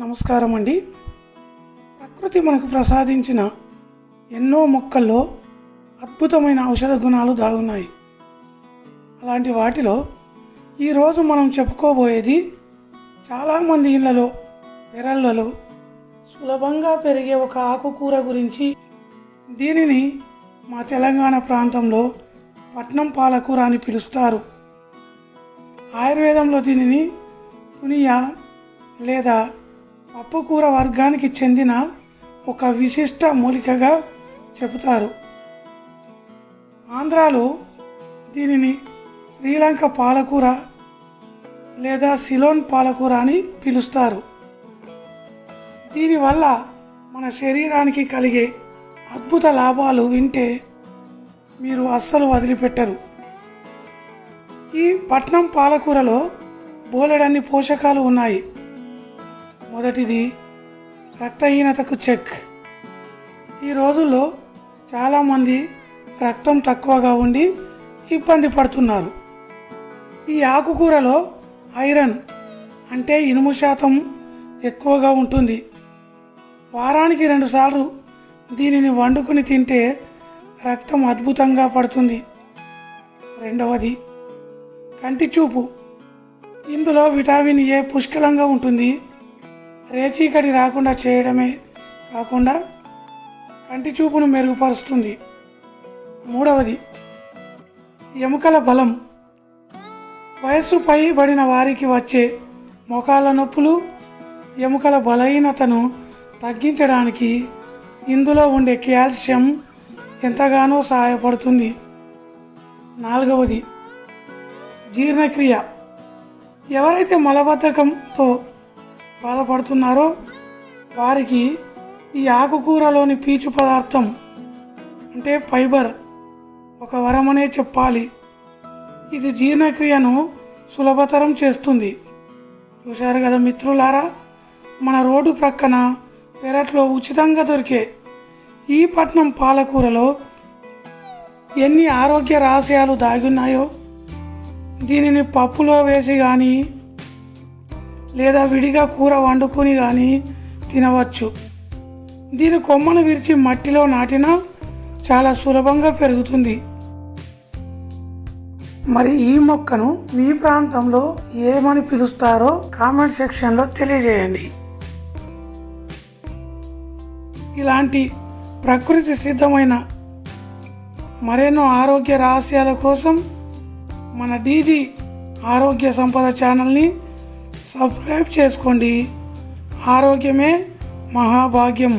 నమస్కారం అండి. ప్రకృతి మనకు ప్రసాదించిన ఎన్నో మొక్కల్లో అద్భుతమైన ఔషధ గుణాలు దాగున్నాయి. అలాంటి వాటిలో ఈరోజు మనం చెప్పుకోబోయేది చాలామంది ఇళ్లలో పెరళ్ళలో సులభంగా పెరిగే ఒక ఆకుకూర గురించి. దీనిని మా తెలంగాణ ప్రాంతంలో పట్నం పాలకూర అని పిలుస్తారు. ఆయుర్వేదంలో దీనిని తునియా లేదా పప్పుకూర వర్గానికి చెందిన ఒక విశిష్ట మూలికగా చెబుతారు. ఆంధ్రాలో దీనిని శ్రీలంక పాలకూర లేదా సిలోన్ పాలకూర అని పిలుస్తారు. దీనివల్ల మన శరీరానికి కలిగే అద్భుత లాభాలు వింటే మీరు అస్సలు వదిలిపెట్టరు. ఈ పట్నం పాలకూరలో బోలెడన్ని పోషకాలు ఉన్నాయి. మొదటిది రక్తహీనతకు చెక్. ఈ రోజుల్లో చాలామంది రక్తం తక్కువగా ఉండి ఇబ్బంది పడుతున్నారు. ఈ ఆకుకూరలో ఐరన్ అంటే ఇనుము శాతం ఎక్కువగా ఉంటుంది. వారానికి 2 సార్లు దీనిని వండుకొని తింటే రక్తం అద్భుతంగా పడుతుంది. రెండవది కంటి చూపు. ఇందులో విటమిన్ ఏ పుష్కలంగా ఉంటుంది. రేచీకటి రాకుండా చేయడమే కాకుండా కంటి చూపును మెరుగుపరుస్తుంది. మూడవది ఎముకల బలం. వయస్సు పైబడిన వారికి వచ్చే మోకాళ్ళ నొప్పులు, ఎముకల బలహీనతను తగ్గించడానికి ఇందులో ఉండే కాల్షియం ఎంతగానో సహాయపడుతుంది. నాలుగవది జీర్ణక్రియ. ఎవరైతే మలబద్ధకంతో బాధపడుతున్నారో వారికి ఈ ఆకుకూరలోని పీచు పదార్థం అంటే ఫైబర్ ఒక వరమనే చెప్పాలి. ఇది జీర్ణక్రియను సులభతరం చేస్తుంది. చూశారు కదా మిత్రులారా, మన రోడ్డు ప్రక్కన పెరట్లో ఉచితంగా దొరికే ఈ పట్నం పాలకూరలో ఎన్ని ఆరోగ్య రహస్యాలు దాగున్నాయో. దీనిని పప్పులో వేసి కానీ లేదా విడిగా కూర వండుకొని కానీ తినవచ్చు. దీని కొమ్మను విరిచి మట్టిలో నాటినా చాలా సులభంగా పెరుగుతుంది. మరి ఈ మొక్కను మీ ప్రాంతంలో ఏమని పిలుస్తారో కామెంట్ సెక్షన్లో తెలియజేయండి. ఇలాంటి ప్రకృతి సిద్ధమైన మరెన్నో ఆరోగ్య రహస్యాల కోసం మన డీజీ ఆరోగ్య సంపద ఛానల్ని సబ్స్క్రైబ్ చేసుకోండి. ఆరోగ్యమే మహాభాగ్యం.